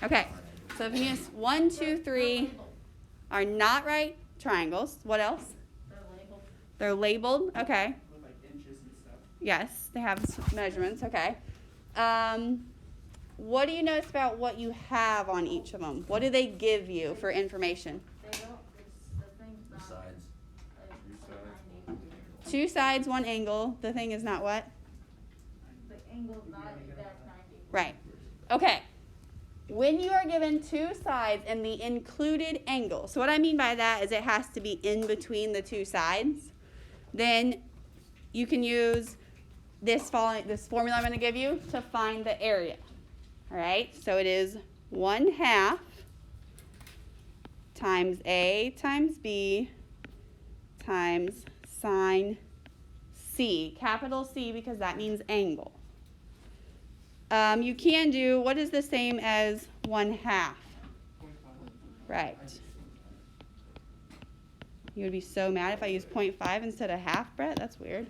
Okay, so if you use 1, 2, 3 are not right triangles. What else? They're labeled. Okay. With like inches and stuff. Yes, they have measurements. Okay. What do you notice about what you have on each of them? What do they give you for information? They don't, the thing's not. Sides. Two sides, one angle. The thing is not what? The angle's not exact 90. Right. Okay. When you are given two sides and the included angle, so what I mean by that is it has to be in between the two sides, then you can use this formula I'm going to give you to find the area. All right, so it is 1/2 times A times B times sine C, capital C because that means angle. You can do, what is the same as 1/2? Right. You would be so mad if I used 0.5 instead of half, Brett? That's weird.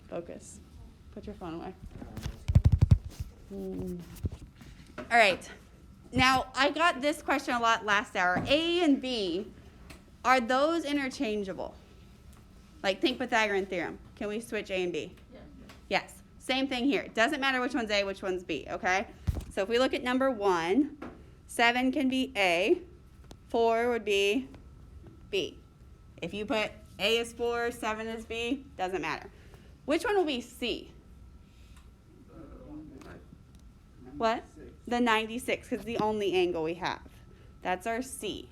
Focus. Put your phone away. All right. Now, I got this question a lot last hour. A and B, are those interchangeable? Like, think Pythagorean theorem. Can we switch A and B? Yeah. Yes. Same thing here. It doesn't matter which one's A, which one's B, okay? So if we look at number 1, 7 can be A, 4 would be B. If you put A is 4, 7 is B, doesn't matter. Which one will be C? What? The 96, because it's the only angle we have. That's our C.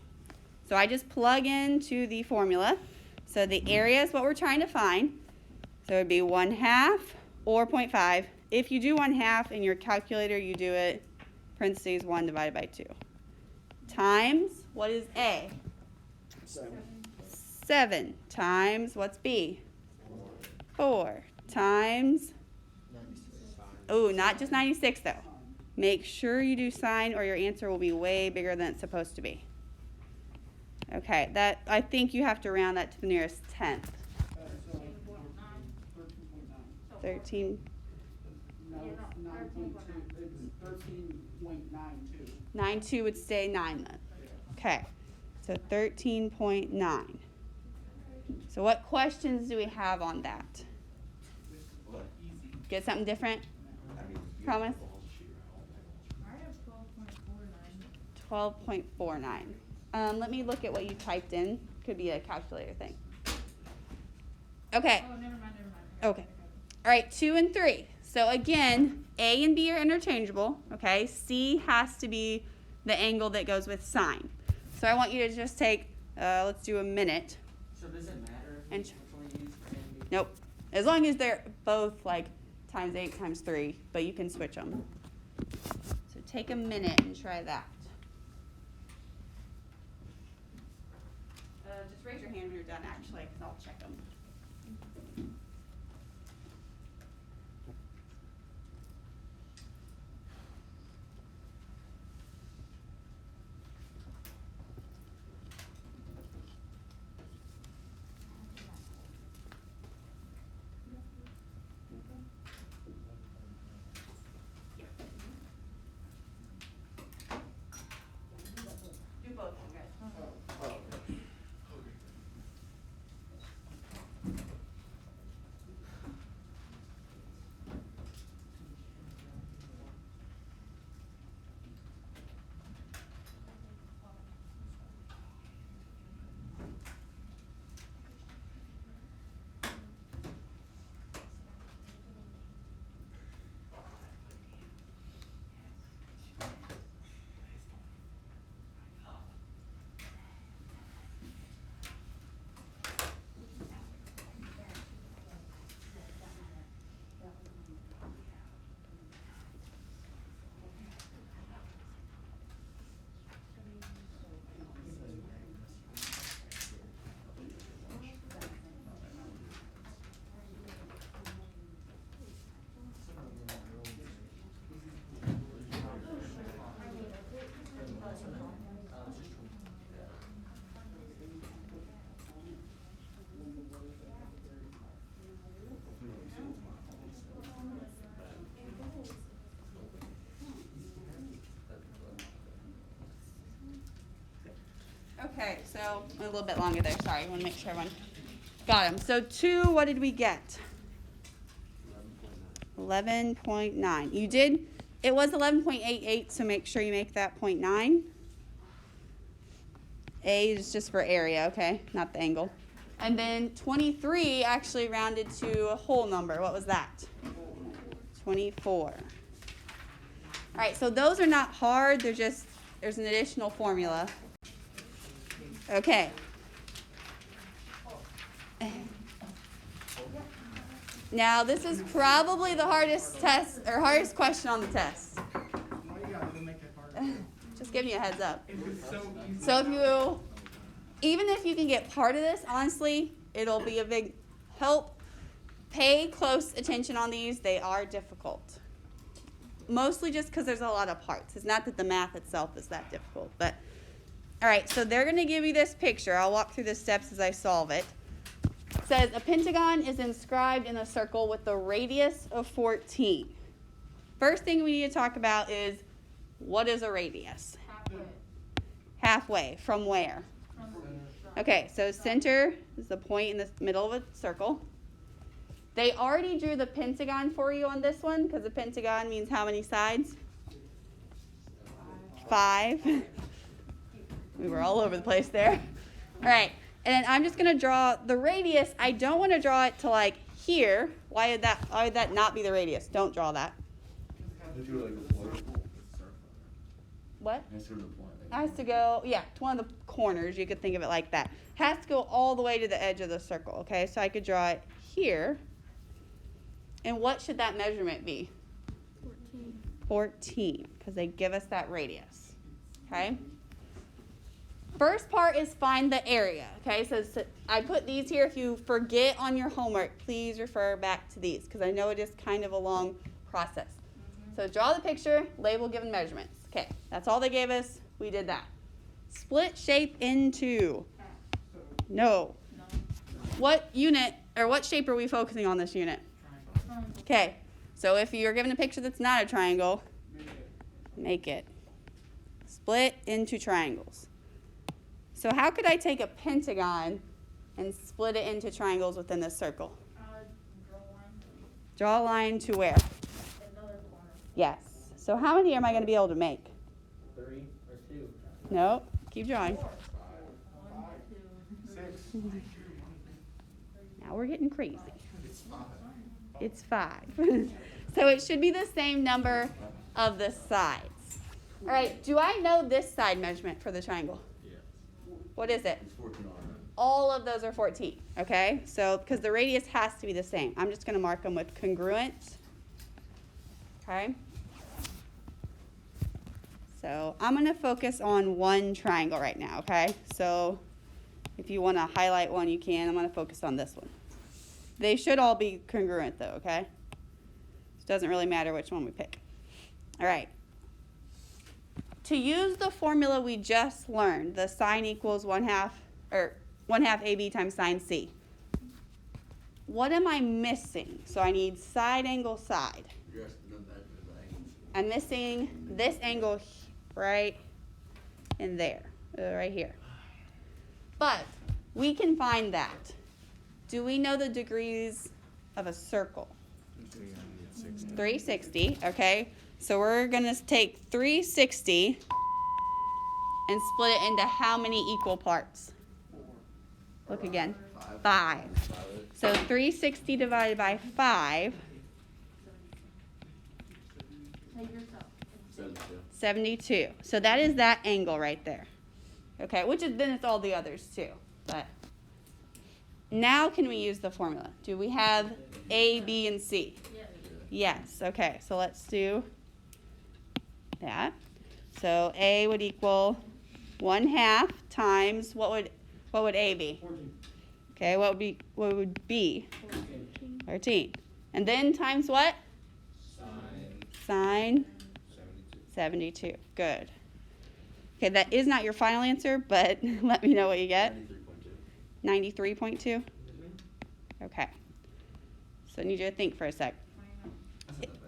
So I just plug into the formula. So the area is what we're trying to find. So it would be 1/2 or 0.5. If you do 1/2 in your calculator, you do it parentheses 1 divided by 2. Times, what is A? 7 times, what's B? 4 times, oh, not just 96 though. Make sure you do sine or your answer will be way bigger than it's supposed to be. Okay, that I think you have to round that to the nearest tenth. So 13.9. 13. No, it's 9.2. It's 13.92. 9.2 would stay 9 then. Okay, so 13.9. So what questions do we have on that? Easy. Get something different? Promise? I have 12.49. 12.49. Let me look at what you typed in. Could be a calculator thing. Okay. Oh, never mind. Okay. All right, 2 and 3. So again, A and B are interchangeable. Okay. C has to be the angle that goes with sine. So I want you to just take, let's do a minute. So does it matter And which one you use for A and B? Nope. As long as they're both like times 8 times 3, but you can switch them. So take a minute and try that. Just raise your hand when you're done, actually, because I'll check them. Do both, you guys. Okay, so a little bit longer there. Sorry, I want to make sure everyone got them. So 2, what did we get? 11.9. You did, it was 11.88, so make sure you make that 0.9. A is just for area, okay, not the angle. And then 23 actually rounded to a whole number. What was that? 24. All right, so those are not hard. They're just, there's an additional formula. Okay. Now, this is probably the hardest test, or hardest question on the test. Just giving you a heads up. So if you, even if you can get part of this, honestly, it'll be a big help. Pay close attention on these. They are difficult. Mostly just because there's a lot of parts. It's not that the math itself is that difficult. But, all right, so they're going to give you this picture. I'll walk through the steps as I solve it. It says a pentagon is inscribed in a circle with a radius of 14. First thing we need to talk about is, what is a radius? Halfway. From where? Okay, so center is the point in the middle of a circle. They already drew the pentagon for you on this one, because the pentagon means how many sides? 5. We were all over the place there. All right, and then I'm just going to draw the radius. I don't want to draw it to like here. Why would that not be the radius? Don't draw that. What? Has to go, yeah, to one of the corners. You could think of it like that. Has to go all the way to the edge of the circle, okay? So I could draw it here. And what should that measurement be? 14, because they give us that radius, okay? First part is find the area, okay? So I put these here. If you forget on your homework, please refer back to these, because I know it is kind of a long process. So draw the picture, label given measurements. Okay, that's all they gave us. We did that. Split shape into. No. What unit, or what shape are we focusing on this unit? Okay, so if you're given a picture that's not a triangle, make it. Split into triangles. So how could I take a pentagon and split it into triangles within this circle? Draw a line to where? Yes. So how many am I going to be able to make? 3 or 2. No. Keep drawing. 1, 2, 6. Now we're getting crazy. It's 5. So it should be the same number of the sides. All right. Do I know this side measurement for the triangle? Yes. What is it? It's 14 on it. All of those are 14. Okay. So because the radius has to be the same, I'm just going to mark them with congruent. Okay. So I'm going to focus on one triangle right now, okay? So if you want to highlight one, you can. I'm going to focus on this one. They should all be congruent, though, okay? It doesn't really matter which one we pick. All right. To use the formula we just learned, the sine equals 1/2, or 1/2 AB times sine C. What am I missing? So I need side angle side. You're asking them that as the angles. I'm missing this angle right in there, right here. But we can find that. Do we know the degrees of a circle? 360, okay. So we're going to take 360 and split it into how many equal parts? Look again. 5. So 360 divided by 5. 72. So that is that angle right there. Okay, which is then it's all the others too. But now can we use the formula? Do we have A, B, and C? Yes. Okay, so let's do that. So A would equal 1/2 times what would A be? 14. Okay, what would B? 13. And then times what? Sine 72. Good. Okay, that is not your final answer, but let me know what you get. 93.2. Okay. So I need you to think for a sec.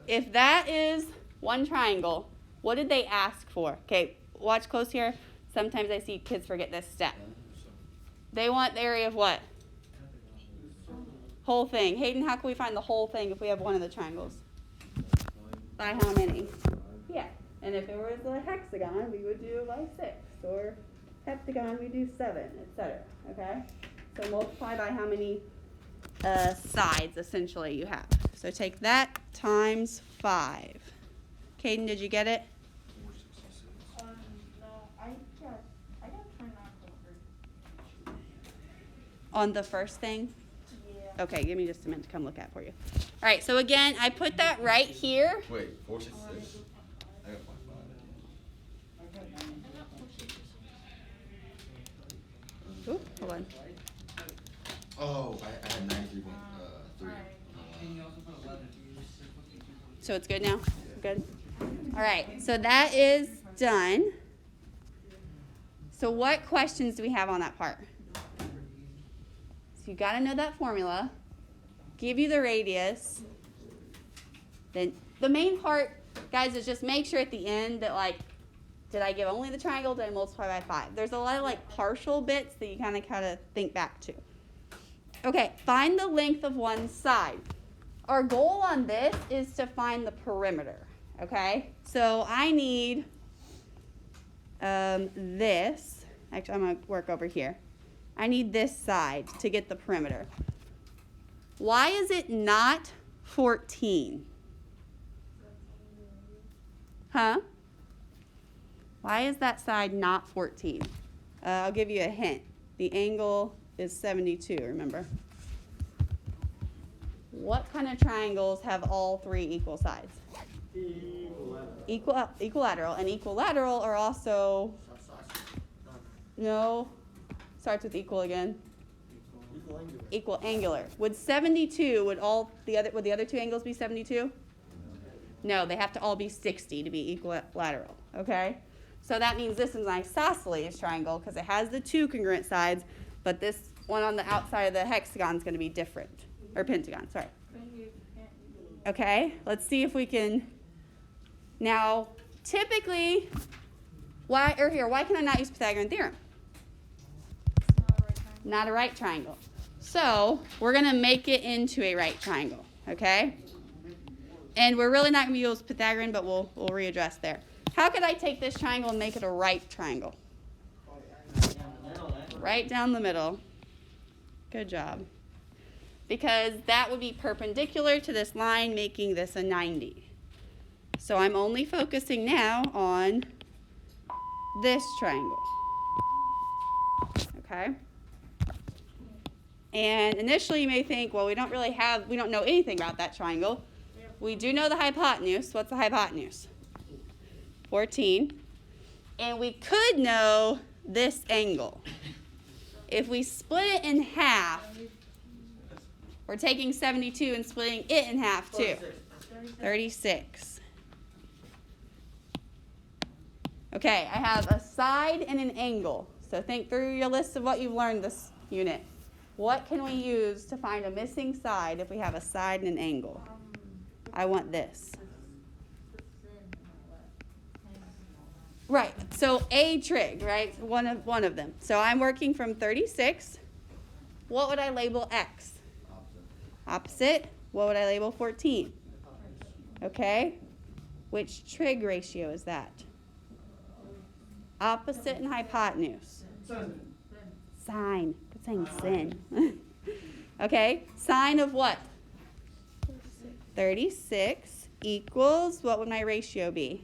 If that is one triangle, what did they ask for? Okay, watch close here. Sometimes I see kids forget this step. They want the area of what? Whole thing. Hayden, how can we find the whole thing if we have one of the triangles? By how many? Yeah. And if it was a hexagon, we would do by 6. Or heptagon, we do 7, etc. Okay? So multiply by how many sides, essentially, you have. So take that times 5. Caden, did you get it? No, I got turned on over. On the first thing? Yeah. Okay, give me just a minute to come look at it for you. All right, so again, I put that right here. Wait, 466? I got 5. Ooh, hold on. Oh, I had 93.3. So it's good now? Good? All right, so that is done. So what questions do we have on that part? So you got to know that formula. Give you the radius. Then the main part, guys, is just make sure at the end that, like, did I give only the triangle? Did I multiply by 5? There's a lot of, like, partial bits that you kind of think back to. Okay, find the length of one side. Our goal on this is to find the perimeter, okay? So I need this. Actually, I'm going to work over here. I need this side to get the perimeter. Why is it not 14? Huh? Why is that side not 14? I'll give you a hint. The angle is 72, remember? What kind of triangles have all 3 equal sides? Equilateral. And equilateral are also, no, starts with equal again. Equal angular. Would 72, would the other 2 angles be 72? No, they have to all be 60 to be equilateral, okay? So that means this is an isosceles triangle because it has the 2 congruent sides, but this one on the outside of the hexagon is going to be different. Or pentagon, sorry. Okay, let's see if we can. Now, typically, why can I not use Pythagorean theorem? Not a right triangle. So, we're going to make it into a right triangle, okay? And we're really not going to use Pythagorean, but we'll readdress there. How could I take this triangle and make it a right triangle? Right down the middle. Good job. Because that would be perpendicular to this line, making this a 90. So I'm only focusing now on this triangle. Okay? And initially you may think, well, we don't know anything about that triangle. We do know the hypotenuse. What's the hypotenuse? 14. And we could know this angle. If we split it in half, we're taking 72 and splitting it in half too. 36. Okay, I have a side and an angle. So think through your list of what you've learned this unit. What can we use to find a missing side if we have a side and an angle? I want this. Right, so a trig, right? One of them. So I'm working from 36. What would I label x? Opposite. What would I label 14? Okay. Which trig ratio is that? Opposite and hypotenuse. Sine. Good saying sin. Okay. Sine of what? 36 equals, what would my ratio be?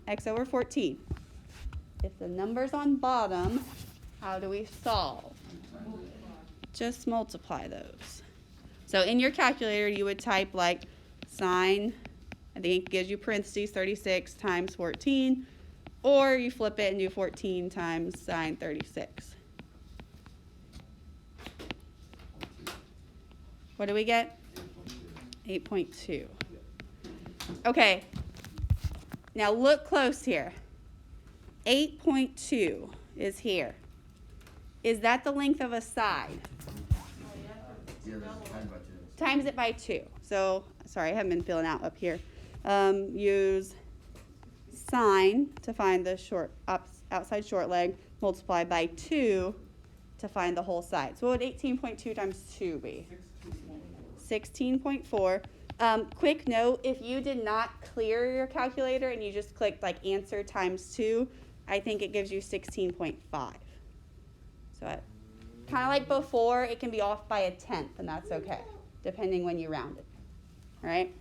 X over 14. If the number's on bottom, how do we solve? Just multiply those. So in your calculator, you would type like sine, I think it gives you parentheses, 36 times 14, or you flip it and do 14 times sine 36. What do we get? 8.2. Okay. Now look close here. 8.2 is here. Is that the length of a side? Yeah, times by 2. Times it by 2. So, sorry, I haven't been filling out up here. Use sine to find the outside short leg, multiply by 2 to find the whole side. So what would 18.2 times 2 be? 16.4. Quick note, if you did not clear your calculator and you just clicked like answer times 2, I think it gives you 16.5. So kind of like before, it can be off by a tenth, and that's okay, depending when you round it. All right?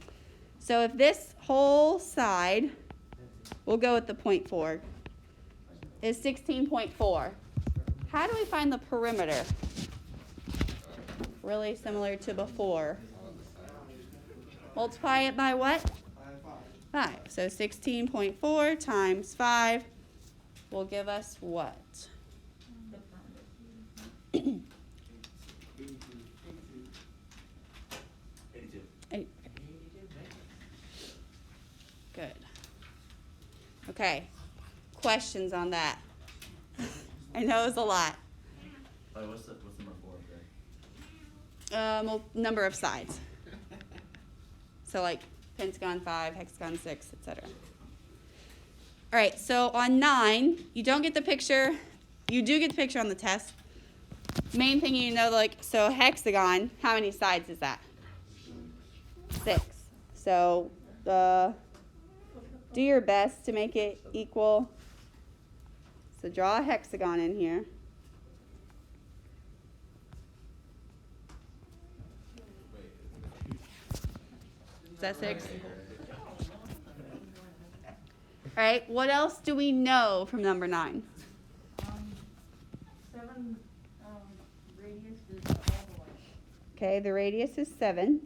So if this whole side, we'll go with the 0.4, is 16.4, how do we find the perimeter? Really similar to before. Multiply it by what? 5. So 16.4 times 5 will give us what? 82. 8. Good. Okay. Questions on that? I know it's a lot. What's number 4 up there? Well, number of sides. So like pentagon 5, hexagon 6, etc. All right, so on 9, you don't get the picture. You do get the picture on the test. Main thing you know, like, so hexagon, how many sides is that? 6. So do your best to make it equal. So draw a hexagon in here. Is that 6? All right, what else do we know from number 9? 7 radius is all the way. Okay, the radius is 7.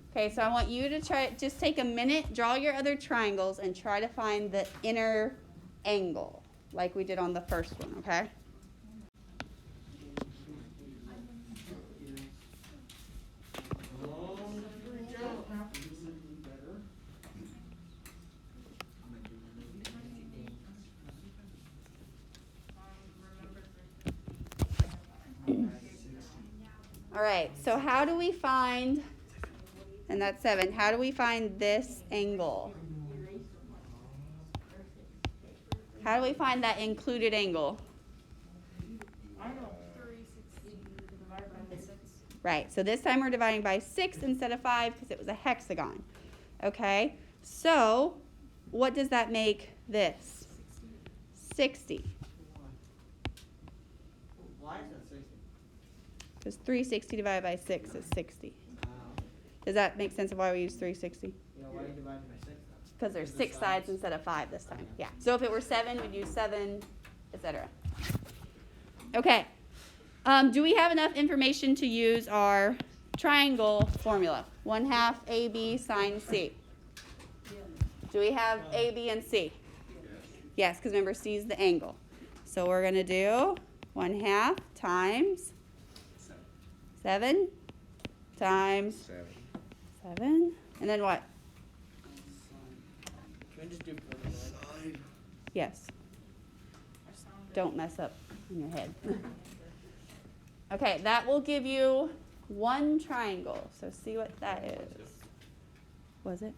Okay, so I want you to just take a minute, draw your other triangles, and try to find the inner angle, like we did on the first one, okay? All right, so how do we find, and that's 7, how do we find this angle? How do we find that included angle? I know. 360 divided by 6. Right, so this time we're dividing by 6 instead of 5 because it was a hexagon. Okay, so what does that make this? 60. Why is that 60? Because 360 divided by 6 is 60. Wow. Does that make sense of why we use 360? Yeah, why are you dividing by 6 then? Because there's 6 sides instead of 5 this time. Yeah. So if it were 7, we'd use 7, etc. Okay. Do we have enough information to use our triangle formula? 1/2 AB sine C. Do we have A, B, and C? Yes, because remember C is the angle. So we're going to do 1/2 times 7 times 7. And then what? Can we just do 49? Yes. Don't mess up in your head. Okay, that will give you one triangle. So see what that is. Was it?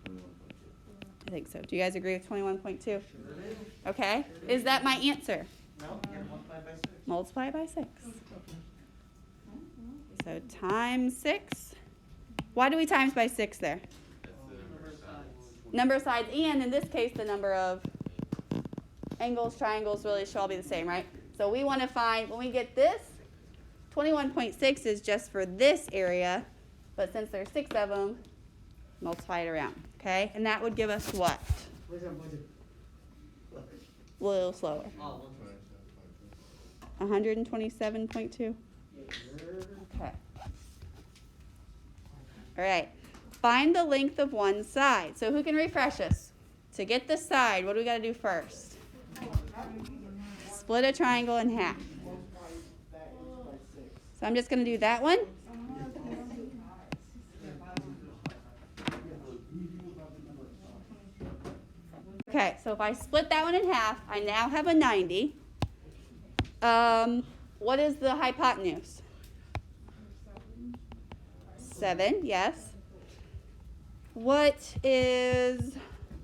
I think so. Do you guys agree with 21.2? Okay. Is that my answer? No, you gotta multiply by 6. Multiply by 6. So times 6. Why do we times by 6 there? Number of sides, and in this case, the number of angles, triangles really should all be the same, right? So we want to find, when we get this, 21.6 is just for this area, but since there's 6 of them, multiply it around, okay? And that would give us what? Where's our budget? A little slower. Oh, 127.2. Okay. All right. Find the length of one side. So who can refresh us? To get the side, what do we got to do first? Split a triangle in half. So I'm just going to do that one. Okay, so if I split that one in half, I now have a 90. What is the hypotenuse? 7, yes. What is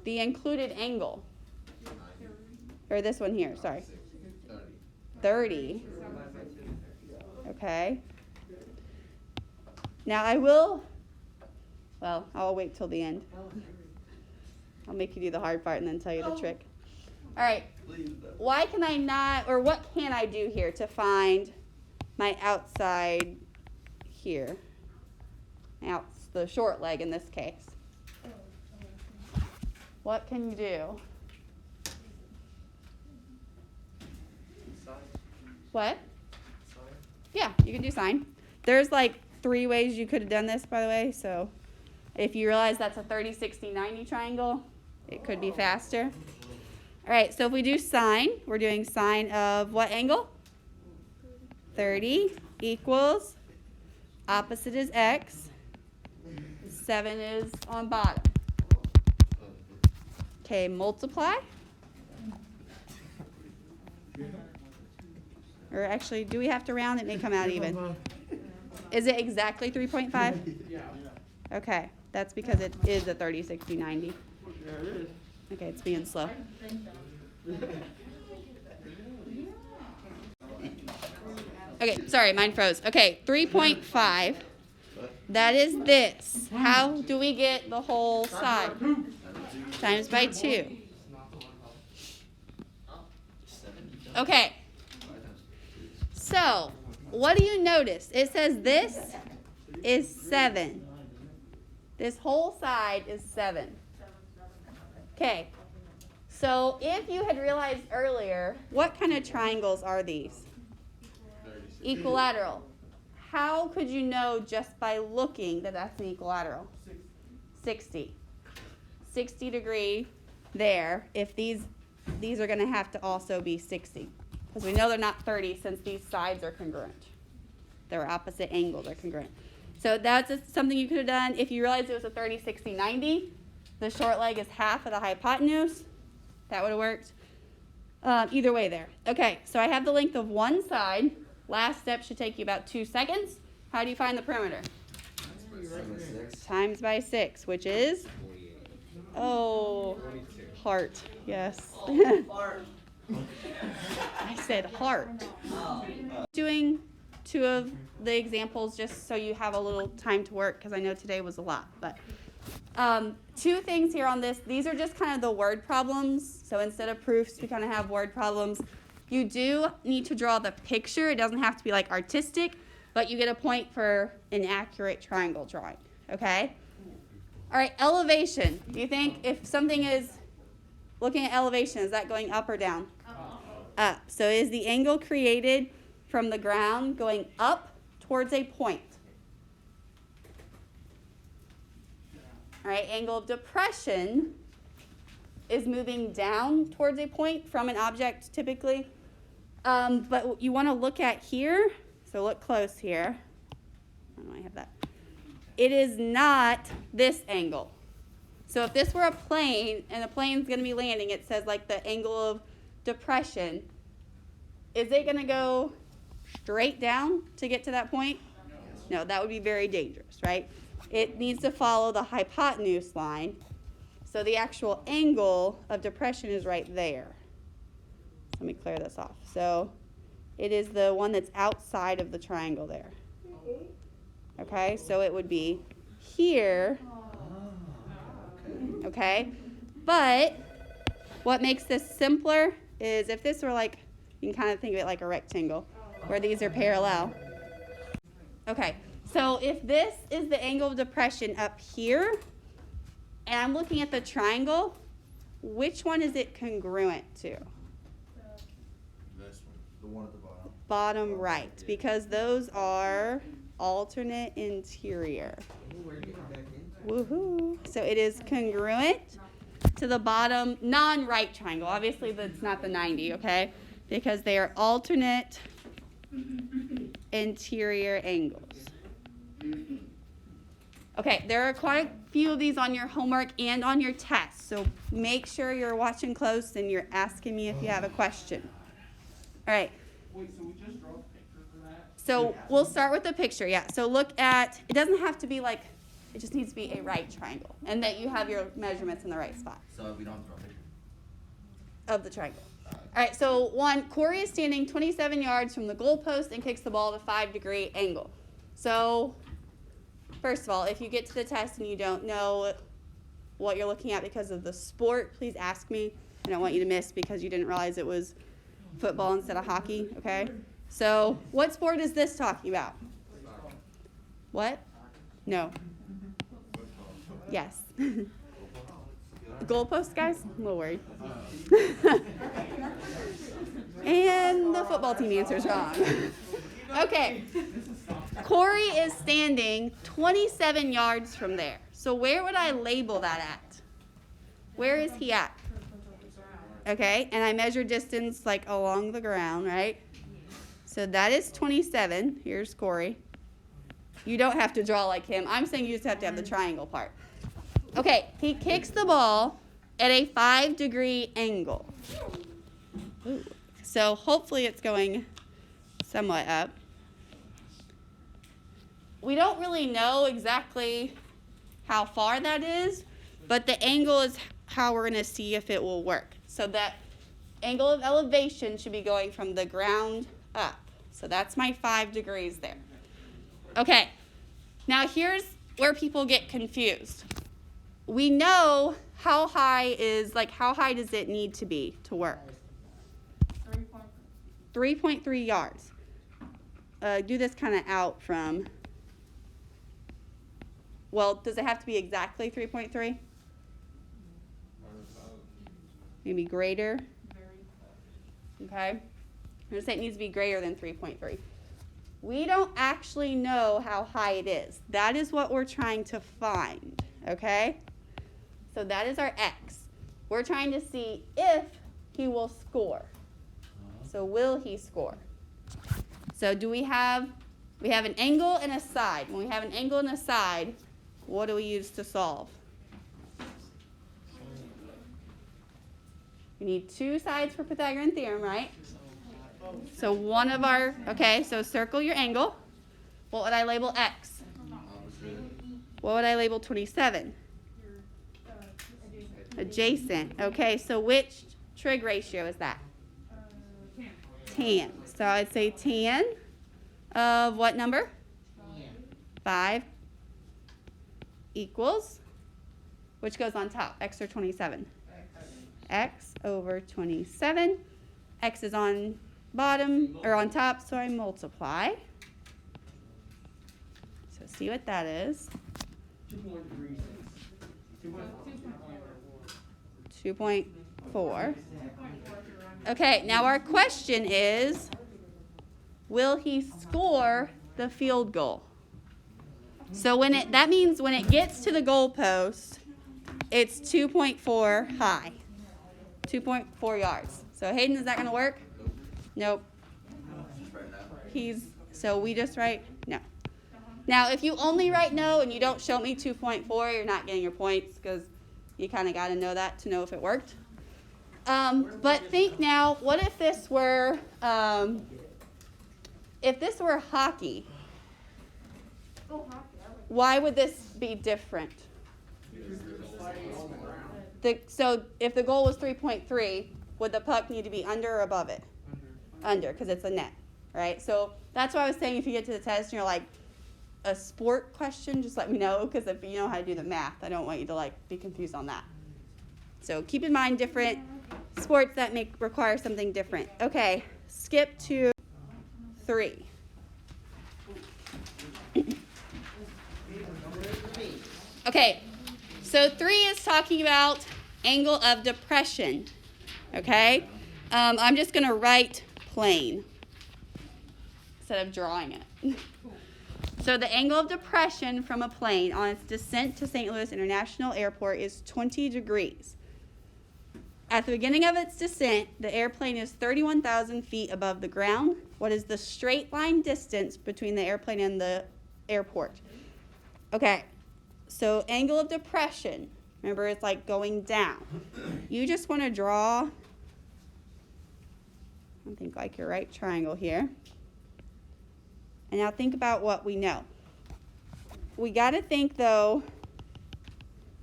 the included angle. Or this one here, sorry. 30. Okay. Now I'll wait till the end. I'll make you do the hard part and then tell you the trick. All right. Why can I not, or what can I do here to find my outside here? The short leg in this case. What can you do? What? Yeah, you can do sine. There's like 3 ways you could have done this, by the way. So if you realize that's a 30, 60, 90 triangle, it could be faster. All right, so if we do sine, we're doing sine of what angle? 30 equals, opposite is x, 7 is on bottom. Okay, multiply. Or actually, do we have to round? It may come out even. Is it exactly 3.5? Yeah. Okay, that's because it is a 30, 60, 90. Yeah, it is. Okay, it's being slow. Okay, sorry, mine froze. Okay, 3.5. That is this. How do we get the whole side? Times by 2. Okay. So, what do you notice? It says this is 7. This whole side is 7. Okay. So, if you had realized earlier, what kind of triangles are these? Equilateral. How could you know just by looking that that's an equilateral? 60. 60 degree there. If these are going to have to also be 60. Because we know they're not 30 since these sides are congruent. They're opposite angles are congruent. So that's something you could have done. If you realized it was a 30, 60, 90, the short leg is half of the hypotenuse. That would have worked. Either way there. Okay, so I have the length of one side. Last step should take you about 2 seconds. How do you find the perimeter? Times by 6, which is? Heart. Yes. I said heart. Doing 2 of the examples just so you have a little time to work because I know today was a lot. But 2 things here on this. These are just kind of the word problems. So instead of proofs, we kind of have word problems. You do need to draw the picture. It doesn't have to be like artistic, but you get a point for an accurate triangle drawing. Okay? All right, elevation. Do you think if something is looking at elevation, is that going up or down? Up. So is the angle created from the ground going up towards a point? All right, angle of depression is moving down towards a point from an object typically. But you want to look at here. So look close here. Oh, I have that. It is not this angle. So if this were a plane and the plane's going to be landing, it says like the angle of depression. Is it going to go straight down to get to that point? No, that would be very dangerous, right? It needs to follow the hypotenuse line. So the actual angle of depression is right there. Let me clear this off. So it is the one that's outside of the triangle there. Okay, so it would be here. Okay, but what makes this simpler is if this were like, you can kind of think of it like a rectangle where these are parallel. Okay, so if this is the angle of depression up here, and I'm looking at the triangle, which one is it congruent to? This one, the one at the bottom. Bottom right, because those are alternate interior. Woohoo! So it is congruent to the bottom non-right triangle. Obviously, that's not the 90, okay? Because they are alternate interior angles. Okay, there are quite a few of these on your homework and on your test, so make sure you're watching close and you're asking me if you have a question. All right. Wait, so we just draw a picture for that? So we'll start with the picture, yeah. So look at, it doesn't have to be like It just needs to be a right triangle, and that you have your measurements in the right spot So we don't have to draw a picture. of the triangle. All right, so one, Corey is standing 27 yards from the goalpost and kicks the ball at a 5-degree angle. So, first of all, if you get to the test and you don't know what you're looking at because of the sport, please ask me. I don't want you to miss because you didn't realize it was football instead of hockey, okay? So, what sport is this talking about? What? No. Yes. Goalpost, guys? I'm a little worried. And the football team answers wrong. Okay. Corey is standing 27 yards from there. So where would I label that at? Where is he at? Okay, and I measure distance like along the ground, right? So that is 27. Here's Corey. You don't have to draw like him. I'm saying you just have to have the triangle part. Okay, he kicks the ball at a 5-degree angle. Ooh. So hopefully it's going somewhat up. We don't really know exactly how far that is, but the angle is how we're going to see if it will work. So that angle of elevation should be going from the ground up. So that's my 5 degrees there. Okay, now here's where people get confused. We know how high does it need to be to work? 3.3 yards. Do this kind of out from, well, does it have to be exactly 3.3? Maybe greater? Okay. I'm going to say it needs to be greater than 3.3. We don't actually know how high it is. That is what we're trying to find, okay? So that is our X. We're trying to see if he will score. So will he score? So we have an angle and a side. When we have an angle and a side, what do we use to solve? We need 2 sides for Pythagorean theorem, right? So one of our, okay, so circle your angle. What would I label X? What would I label 27? Adjacent. Okay, so which trig ratio is that? Tan. So I'd say tan of what number? 5 equals, which goes on top, X or 27? X over 27. X is on bottom, or on top, so I multiply. So see what that is. 2.4. Okay, now our question is, will he score the field goal? So that means when it gets to the goalpost, it's 2.4 high. 2.4 yards. So Hayden, is that going to work? Nope. So we just write no. Now, if you only write no and you don't show me 2.4, you're not getting your points because you kind of got to know that to know if it worked. But think now, what if this were hockey? Why would this be different? So if the goal was 3.3, would the puck need to be under or above it? Under, because it's a net, right? So that's why I was saying if you get to the test and you're like, a sport question, just let me know, because if you know how to do the math, I don't want you to be confused on that. So keep in mind different sports that require something different. Okay, skip to 3. Okay, so 3 is talking about angle of depression, okay? I'm just going to write plane instead of drawing it. So the angle of depression from a plane on its descent to St. Louis International Airport is 20 degrees. At the beginning of its descent, the airplane is 31,000 feet above the ground. What is the straight line distance between the airplane and the airport? Okay, so angle of depression, remember it's like going down. You just want to draw, I think like your right triangle here. And now think about what we know. we gotta think though,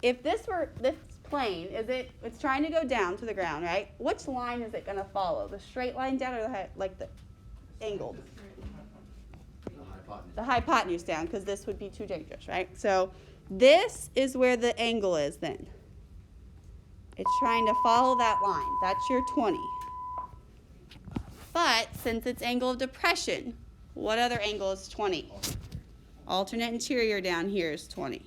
if this were this plane, it's trying to go down to the ground, right? Which line is it gonna follow? The straight line down or the angled? The hypotenuse. The hypotenuse down, because this would be too dangerous, right? So this is where the angle is then. It's trying to follow that line. That's your 20. But since it's angle of depression, what other angle is 20? Alternate interior down here is 20.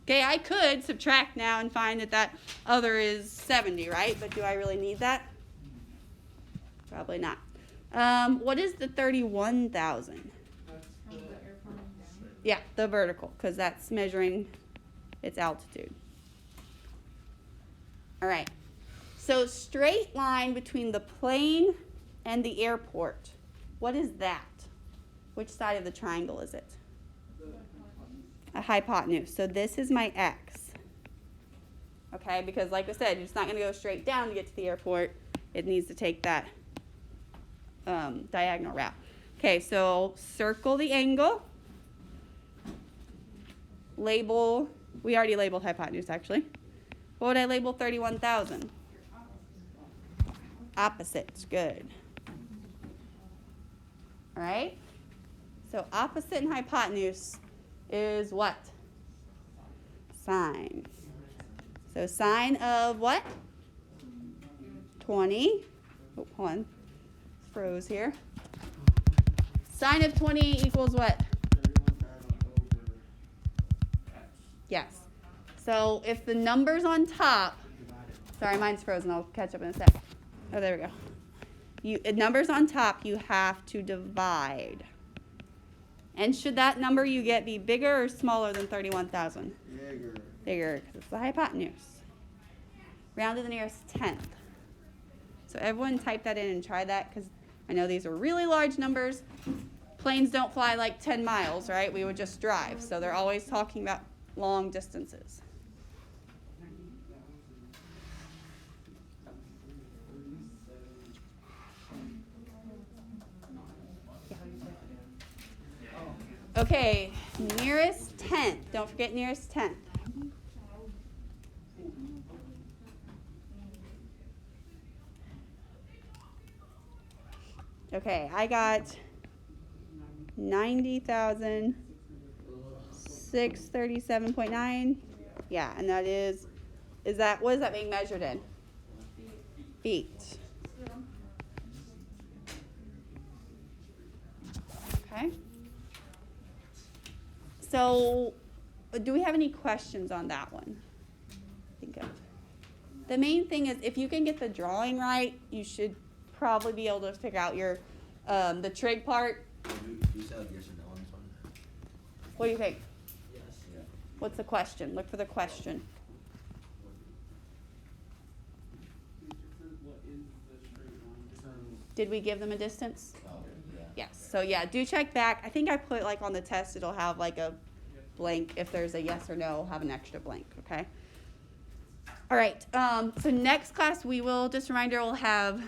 Okay, I could subtract now and find that other is 70, right? But do I really need that? Probably not. What is the 31,000? That's From the airplane down. Yeah, the vertical, because that's measuring its altitude. All right. So straight line between the plane and the airport. What is that? Which side of the triangle is it? A hypotenuse. So this is my x. Okay, because like I said, it's not going to go straight down to get to the airport. It needs to take that diagonal route. Okay, so circle the angle. Label, we already labeled hypotenuse actually. What would I label 31,000? Opposites, good. All right, so opposite and hypotenuse is what? Sine. So sine of what? 20. Oh, hold on. Froze here. Sine of 20 equals what? 31,000 over X. Yes. So if the number's on top, sorry, mine's frozen. I'll catch up in a sec. Oh, there we go. If numbers on top, you have to divide. And should that number you get be bigger or smaller than 31,000? Bigger. Bigger, because it's the hypotenuse. Round to the nearest tenth. So everyone type that in and try that, because I know these are really large numbers. Planes don't fly like 10 miles, right? We would just drive. So they're always talking about long distances. Okay, nearest tenth. Don't forget nearest tenth. Okay, I got 90,637.9. Yeah, and that is that, what is that being measured in? Feet. Okay. So, do we have any questions on that one? Think of. The main thing is, if you can get the drawing right, you should probably be able to figure out your the trig part. You said yes or no on this one? What do you think? Yes. Yeah. What's the question? Look for the question. What is the straight line? Did we give them a distance? Oh, yeah. Yes. So yeah, do check back. I think I put like on the test, it'll have like a blank. If there's a yes or no, have an extra blank. Okay. All right. So next class we will, just a reminder, we'll have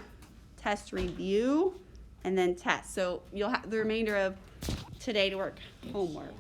test review and then test. So you'll have the remainder of today to work homework.